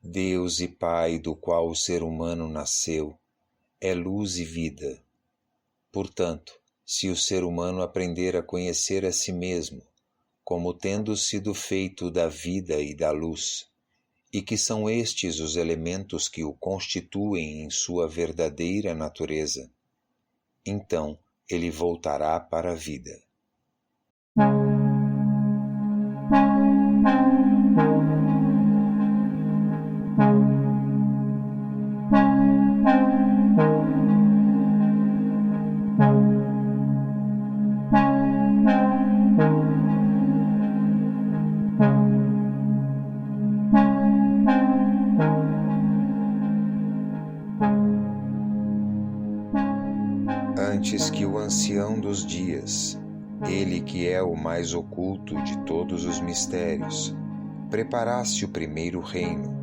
Deus e Pai do qual o ser humano nasceu, é luz e vida. Portanto, se o ser humano aprender a conhecer a si mesmo, como tendo sido feito da vida e da luz, e que são estes os elementos que o constituem em sua verdadeira natureza, então ele voltará para a vida. Antes que o ancião dos dias, ele que é o mais oculto de todos os mistérios, preparasse o primeiro reino,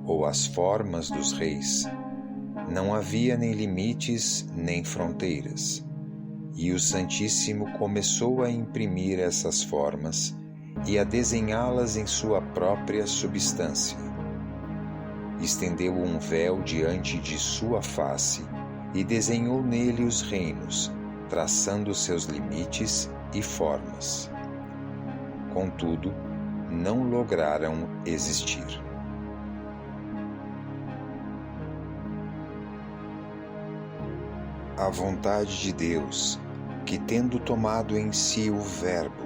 ou as formas dos reis, não havia nem limites nem fronteiras, e o Santíssimo começou a imprimir essas formas e a desenhá-las em sua própria substância. Estendeu um véu diante de sua face e desenhou nele os reinos, traçando seus limites e formas. Contudo, não lograram existir. A vontade de Deus, que tendo tomado em si o Verbo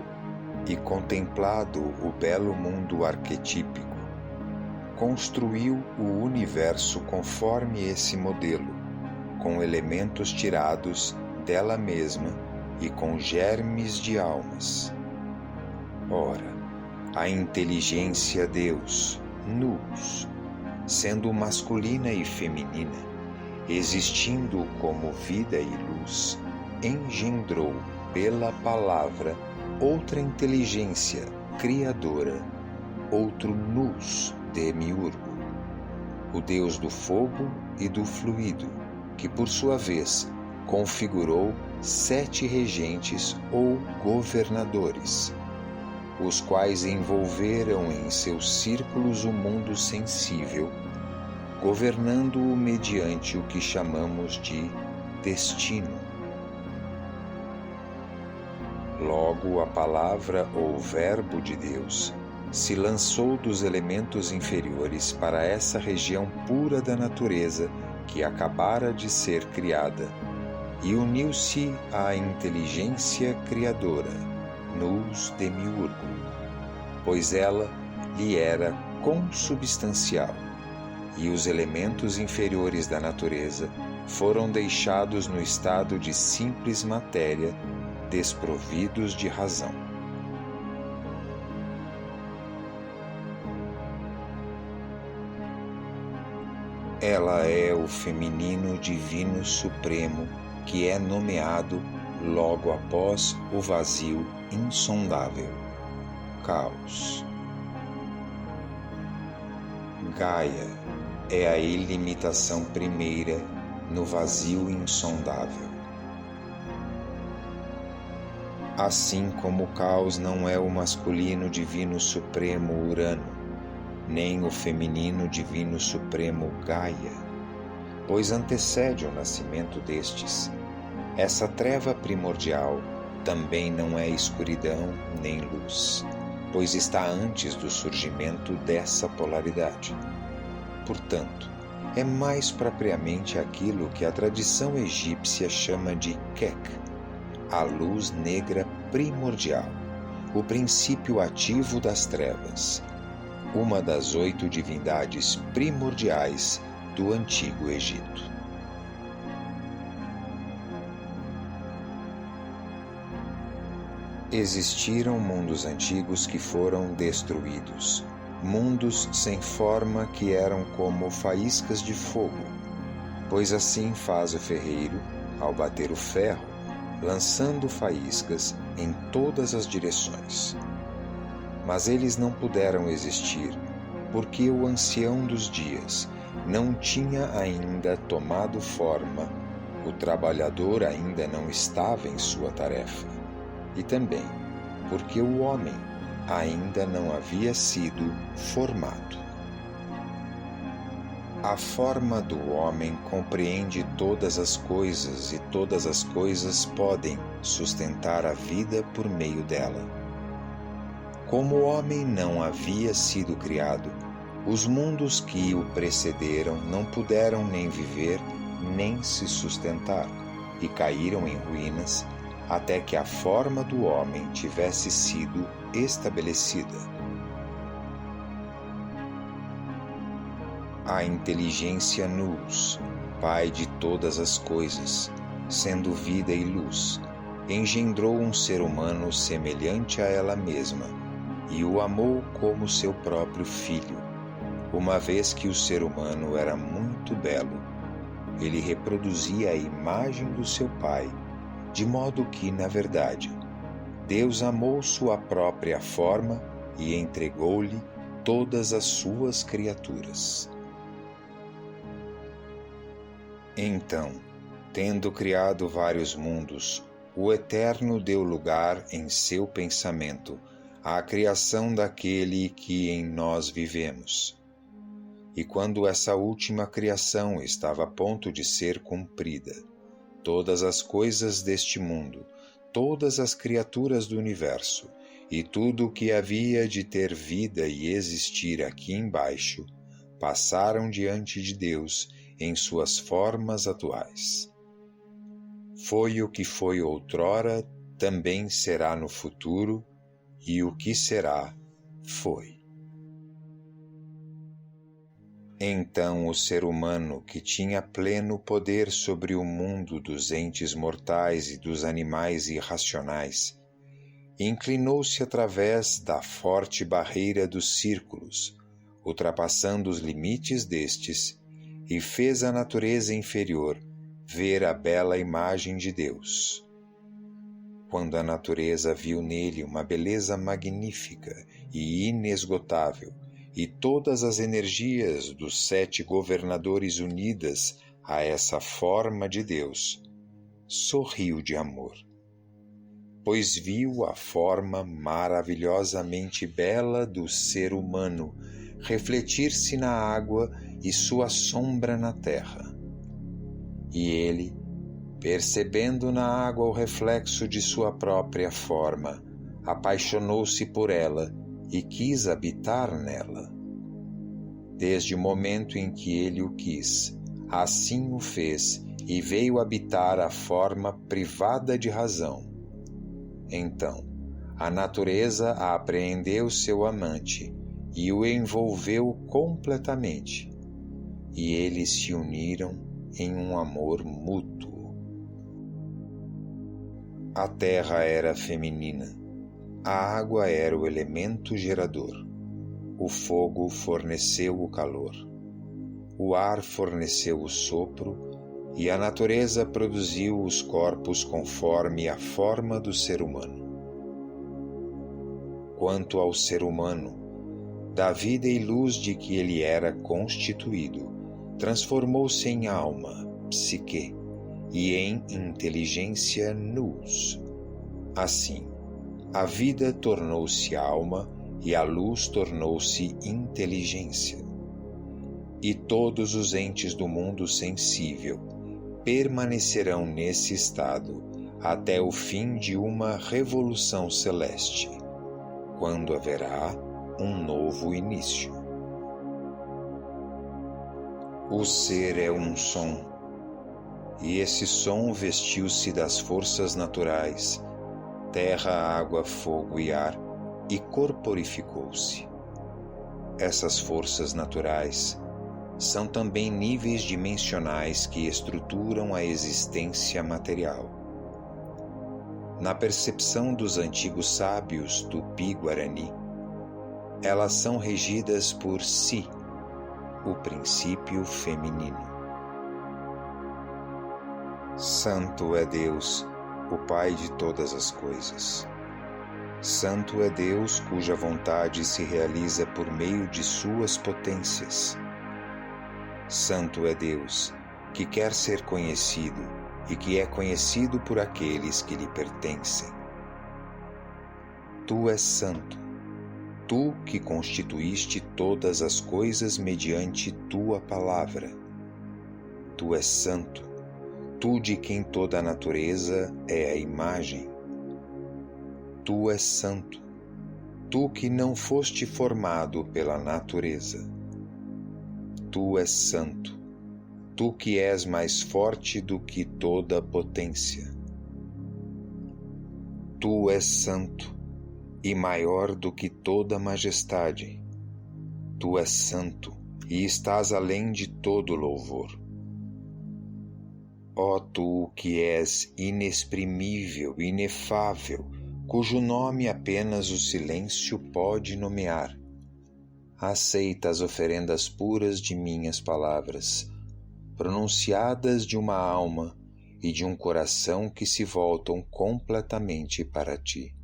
e contemplado o belo mundo arquetípico, construiu o universo conforme esse modelo, com elementos tirados dela mesma e com germes de almas. Ora, a inteligência Deus, nous, sendo masculina e feminina, existindo como vida e luz, engendrou pela palavra outra inteligência criadora, outro nous demiurgo, o Deus do fogo e do fluido, que por sua vez configurou 7 regentes ou governadores, os quais envolveram em seus círculos o mundo sensível, governando-o mediante o que chamamos de destino. Logo, a palavra ou verbo de Deus se lançou dos elementos inferiores para essa região pura da natureza que acabara de ser criada, e uniu-se à inteligência criadora, nous demiurgo, pois ela lhe era consubstancial, e os elementos inferiores da natureza foram deixados no estado de simples matéria, desprovidos de razão. Ela é o feminino divino supremo que é nomeado logo após o vazio insondável, caos. Gaia é a ilimitação primeira no vazio insondável. Assim como o caos não é o masculino divino supremo Urano, nem o feminino divino supremo Gaia, pois antecede o nascimento destes. Essa treva primordial também não é escuridão nem luz, pois está antes do surgimento dessa polaridade. Portanto, é mais propriamente aquilo que a tradição egípcia chama de Kek, a luz negra primordial, o princípio ativo das trevas, uma das 8 divindades primordiais do Antigo Egito. Existiram mundos antigos que foram destruídos, mundos sem forma que eram como faíscas de fogo, pois assim faz o ferreiro ao bater o ferro, lançando faíscas em todas as direções. Mas eles não puderam existir, porque o ancião dos dias não tinha ainda tomado forma, o trabalhador ainda não estava em sua tarefa, e também porque o homem ainda não havia sido formado. A forma do homem compreende todas as coisas e todas as coisas podem sustentar a vida por meio dela. Como o homem não havia sido criado, os mundos que o precederam não puderam nem viver nem se sustentar e caíram em ruínas até que a forma do homem tivesse sido estabelecida. A inteligência Nous, Pai de todas as coisas, sendo vida e luz, engendrou um ser humano semelhante a ela mesma e o amou como seu próprio filho, uma vez que o ser humano era muito belo. Ele reproduzia a imagem do seu pai, de modo que, na verdade, Deus amou sua própria forma e entregou-lhe todas as suas criaturas. Então, tendo criado vários mundos, o Eterno deu lugar em seu pensamento à criação daquele que em nós vivemos. E quando essa última criação estava a ponto de ser cumprida, todas as coisas deste mundo, todas as criaturas do universo e tudo o que havia de ter vida e existir aqui embaixo, passaram diante de Deus em suas formas atuais. Foi o que foi outrora, também será no futuro, e o que será, foi. Então o ser humano, que tinha pleno poder sobre o mundo dos entes mortais e dos animais irracionais, inclinou-se através da forte barreira dos círculos, ultrapassando os limites destes, e fez a natureza inferior ver a bela imagem de Deus. Quando a natureza viu nele uma beleza magnífica e inesgotável, e todas as energias dos 7 governadores unidas a essa forma de Deus, sorriu de amor, pois viu a forma maravilhosamente bela do ser humano refletir-se na água e sua sombra na terra. E ele, percebendo na água o reflexo de sua própria forma, apaixonou-se por ela e quis habitar nela. Desde o momento em que ele o quis, assim o fez e veio habitar a forma privada de razão. Então, a natureza apreendeu seu amante e o envolveu completamente, e eles se uniram em um amor mútuo. A terra era feminina, a água era o elemento gerador, o fogo forneceu o calor, o ar forneceu o sopro e a natureza produziu os corpos conforme a forma do ser humano. Quanto ao ser humano, da vida e luz de que ele era constituído, transformou-se em alma, psique, e em inteligência nous. Assim, a vida tornou-se alma e a luz tornou-se inteligência. E todos os entes do mundo sensível permanecerão nesse estado até o fim de uma revolução celeste, quando haverá um novo início. O ser é um som, e esse som vestiu-se das forças naturais, terra, água, fogo e ar, e corporificou-se. Essas forças naturais são também níveis dimensionais que estruturam a existência material. Na percepção dos antigos sábios Tupi-Guarani, elas são regidas por Si, o princípio feminino. Santo é Deus, o Pai de todas as coisas. Santo é Deus cuja vontade se realiza por meio de suas potências. Santo é Deus, que quer ser conhecido e que é conhecido por aqueles que lhe pertencem. Tu és santo, Tu que constituíste todas as coisas mediante tua palavra. Tu és santo, tu de quem toda a natureza é a imagem. Tu és santo, tu que não foste formado pela natureza. Tu és santo, tu que és mais forte do que toda potência. Tu és santo e maior do que toda majestade. Tu és santo e estás além de todo louvor. Ó tu que és inexprimível, inefável, cujo nome apenas o silêncio pode nomear, aceita as oferendas puras de minhas palavras, pronunciadas de uma alma e de um coração que se voltam completamente para ti.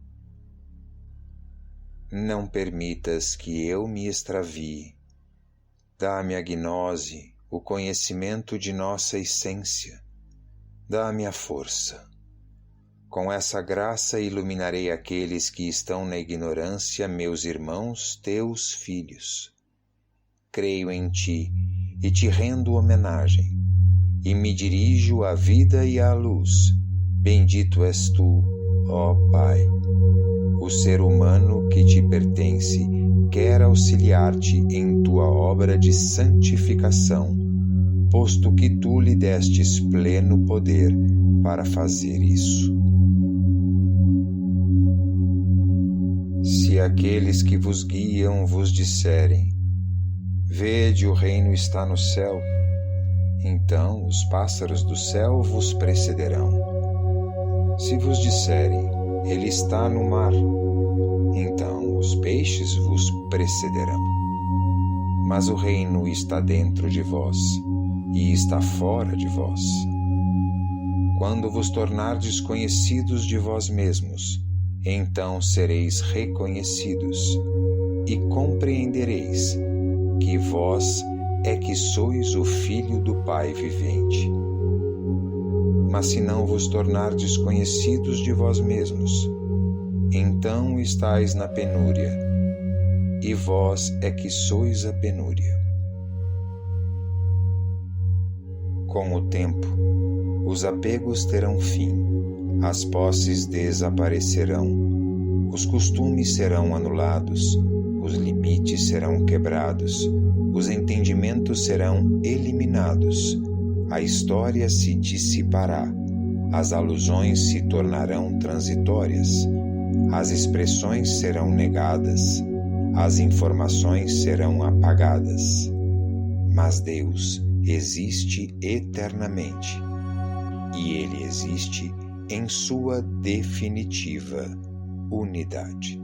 Não permitas que eu me extravie. Dá-me a gnose, o conhecimento de nossa essência. Dá-me a força. Com essa graça iluminarei aqueles que estão na ignorância, meus irmãos, teus filhos. Creio em ti e te rendo homenagem, e me dirijo à vida e à luz. Bendito és tu, ó Pai. O ser humano que te pertence quer auxiliar-te em tua obra de santificação, posto que tu lhe destes pleno poder para fazer isso. Se aqueles que vos guiam vos disserem: vede, o reino está no céu, então os pássaros do céu vos precederão. Se vos disserem: ele está no mar, então os peixes vos precederão. Mas o reino está dentro de vós e está fora de vós. Quando vos tornardes conhecidos de vós mesmos, então sereis reconhecidos e compreendereis que vós é que sois o Filho do Pai vivente. Mas se não vos tornardes conhecidos de vós mesmos, então estáis na penúria, e vós é que sois a penúria. Com o tempo, os apegos terão fim, as posses desaparecerão, os costumes serão anulados, os limites serão quebrados, os entendimentos serão eliminados, a história se dissipará, as alusões se tornarão transitórias, as expressões serão negadas, as informações serão apagadas. Mas Deus existe eternamente, e Ele existe em sua definitiva unidade.